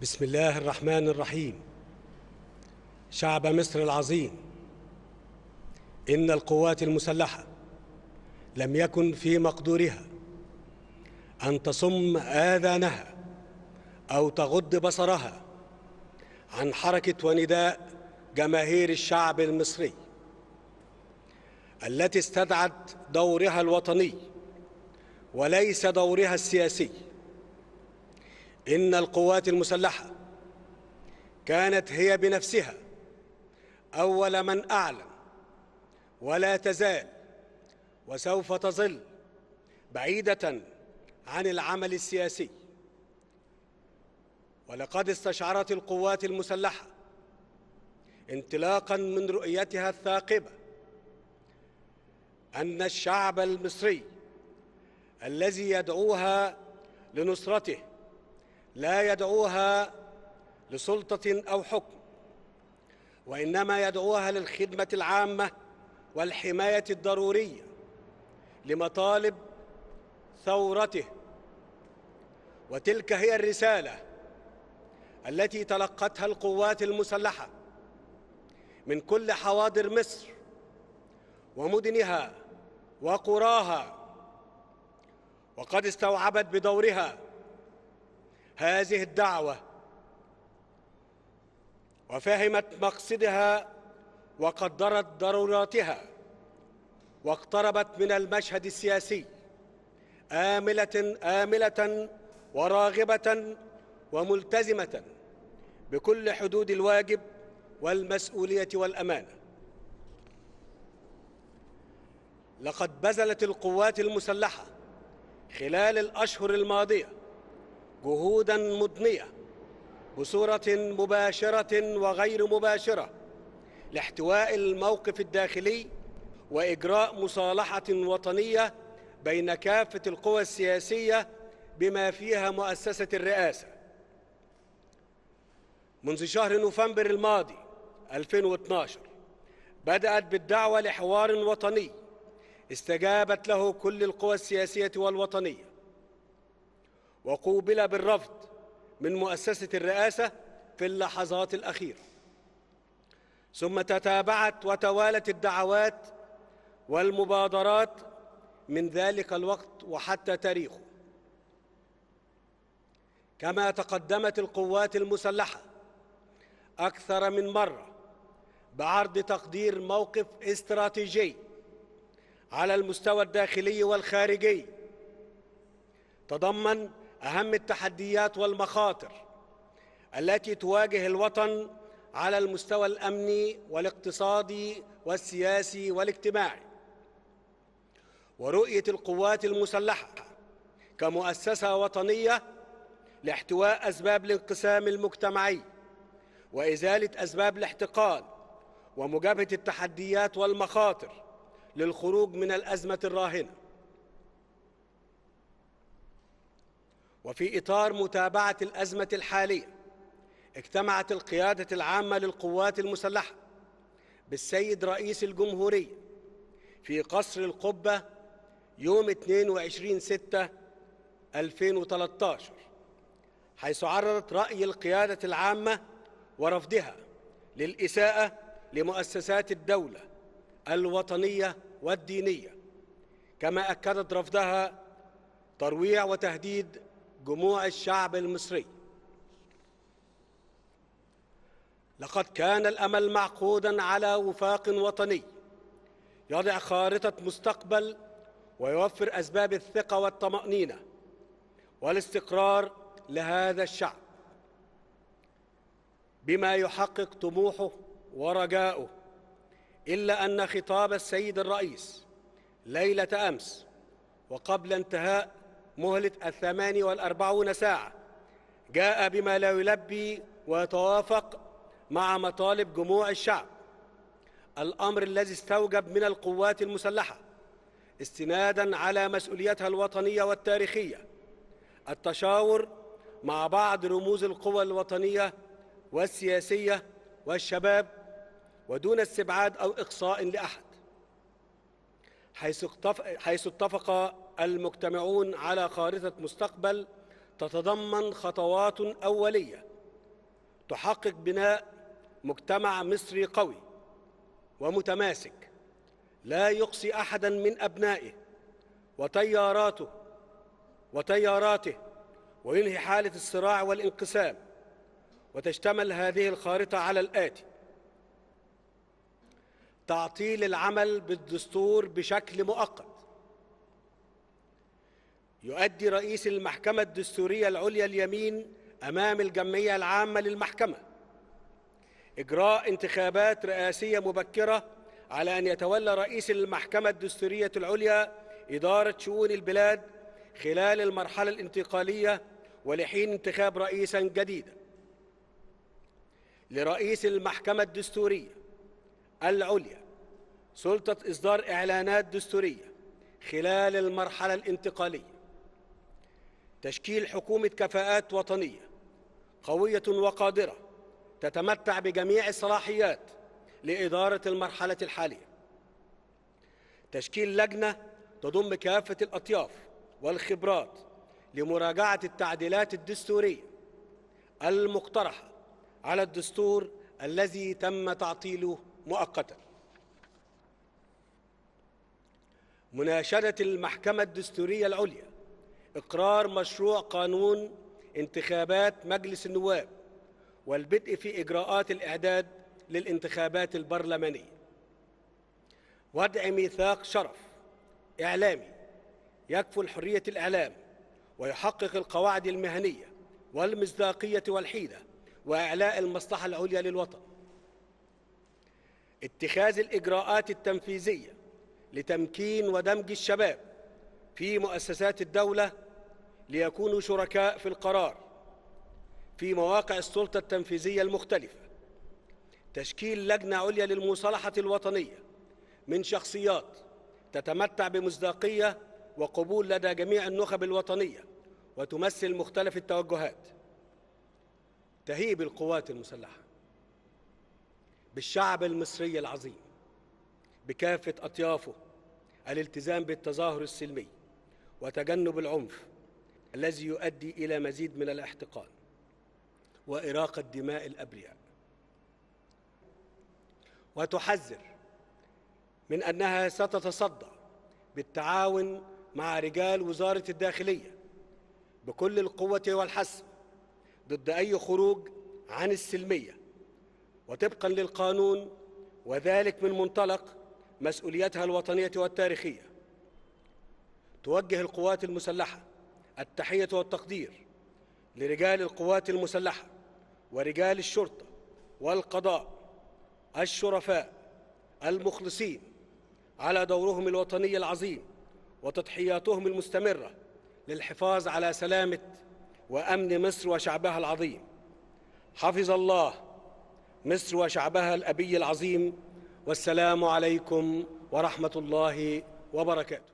بسم الله الرحمن الرحيم. شعب مصر العظيم، إن القوات المسلحة لم يكن في مقدورها أن تصم آذانها أو تغض بصرها عن حركة ونداء جماهير الشعب المصري التي استدعت دورها الوطني وليس دورها السياسي. إن القوات المسلحة كانت هي بنفسها أول من أعلن، ولا تزال وسوف تظل بعيدة عن العمل السياسي. ولقد استشعرت القوات المسلحة انطلاقاً من رؤيتها الثاقبة أن الشعب المصري الذي يدعوها لنصرته لا يدعوها لسلطة أو حكم، وإنما يدعوها للخدمة العامة والحماية الضرورية لمطالب ثورته. وتلك هي الرسالة التي تلقتها القوات المسلحة من كل حواضر مصر ومدنها وقراها، وقد استوعبت بدورها هذه الدعوة وفهمت مقصدها وقدرت ضروراتها، واقتربت من المشهد السياسي آملة وراغبة وملتزمة بكل حدود الواجب والمسؤولية والأمانة. لقد بذلت القوات المسلحة خلال الأشهر الماضية جهوداً مضنية بصورة مباشرة وغير مباشرة لاحتواء الموقف الداخلي وإجراء مصالحة وطنية بين كافة القوى السياسية بما فيها مؤسسة الرئاسة. منذ شهر نوفمبر الماضي 2012 بدأت بالدعوة لحوار وطني استجابت له كل القوى السياسية والوطنية، وقوبل بالرفض من مؤسسة الرئاسة في اللحظات الأخيرة. ثم تتابعت وتوالت الدعوات والمبادرات من ذلك الوقت وحتى تاريخه. كما تقدمت القوات المسلحة أكثر من مرة بعرض تقدير موقف استراتيجي على المستوى الداخلي والخارجي تضمن أهم التحديات والمخاطر التي تواجه الوطن على المستوى الأمني والاقتصادي والسياسي والاجتماعي، ورؤية القوات المسلحة كمؤسسة وطنية لاحتواء أسباب الانقسام المجتمعي وإزالة أسباب الاحتقان ومجابهة التحديات والمخاطر للخروج من الأزمة الراهنة. وفي إطار متابعة الأزمة الحالية اجتمعت القيادة العامة للقوات المسلحة بالسيد رئيس الجمهورية في قصر القبة يوم 22/6/2013، حيث عرضت رأي القيادة العامة ورفضها للإساءة لمؤسسات الدولة الوطنية والدينية، كما أكدت رفضها ترويع وتهديد جموع الشعب المصري. لقد كان الأمل معقوداً على وفاق وطني يضع خارطة مستقبل ويوفر أسباب الثقة والطمأنينة والاستقرار لهذا الشعب بما يحقق طموحه ورجاؤه. إلا أن خطاب السيد الرئيس ليلة أمس وقبل انتهاء مهلة 48 ساعة جاء بما لا يلبي ويتوافق مع مطالب جموع الشعب، الأمر الذي استوجب من القوات المسلحة استناداً على مسؤوليتها الوطنية والتاريخية التشاور مع بعض رموز القوى الوطنية والسياسية والشباب ودون استبعاد أو إقصاء لأحد، حيث اتفق المجتمعون على خارطة مستقبل تتضمن خطوات أولية تحقق بناء مجتمع مصري قوي ومتماسك لا يقصي أحداً من أبنائه وتياراته وينهي حالة الصراع والانقسام. وتشتمل هذه الخارطة على الآتي: تعطيل العمل بالدستور بشكل مؤقت. يؤدي رئيس المحكمة الدستورية العليا اليمين أمام الجمعية العامة للمحكمة. إجراء انتخابات رئاسية مبكرة على أن يتولى رئيس المحكمة الدستورية العليا إدارة شؤون البلاد خلال المرحلة الانتقالية ولحين انتخاب رئيساً جديداً. لرئيس المحكمة الدستورية العليا سلطة إصدار إعلانات دستورية خلال المرحلة الانتقالية. تشكيل حكومة كفاءات وطنية قوية وقادرة تتمتع بجميع الصلاحيات لإدارة المرحلة الحالية. تشكيل لجنة تضم كافة الأطياف والخبرات لمراجعة التعديلات الدستورية المقترحة على الدستور الذي تم تعطيله مؤقتاً. مناشدة المحكمة الدستورية العليا إقرار مشروع قانون انتخابات مجلس النواب والبدء في إجراءات الإعداد للانتخابات البرلمانية. وضع ميثاق شرف إعلامي يكفل حرية الإعلام ويحقق القواعد المهنية والمصداقية والحيدة وإعلاء المصلحة العليا للوطن. اتخاذ الإجراءات التنفيذية لتمكين ودمج الشباب في مؤسسات الدولة ليكونوا شركاء في القرار في مواقع السلطة التنفيذية المختلفة. تشكيل لجنة عليا للمصالحة الوطنية من شخصيات تتمتع بمصداقية وقبول لدى جميع النخب الوطنية وتمثل مختلف التوجهات. تهيب القوات المسلحة بالشعب المصري العظيم بكافة أطيافه الالتزام بالتظاهر السلمي وتجنب العنف الذي يؤدي إلى مزيد من الاحتقان وإراقة دماء الأبرياء. وتحذر من أنها ستتصدى بالتعاون مع رجال وزارة الداخلية بكل القوة والحسم ضد أي خروج عن السلمية وطبقاً للقانون، وذلك من منطلق مسؤوليتها الوطنية والتاريخية. توجه القوات المسلحة التحية والتقدير لرجال القوات المسلحة ورجال الشرطة والقضاء الشرفاء المخلصين على دورهم الوطني العظيم وتضحياتهم المستمرة للحفاظ على سلامة وأمن مصر وشعبها العظيم. حفظ الله مصر وشعبها الأبي العظيم، والسلام عليكم ورحمة الله وبركاته.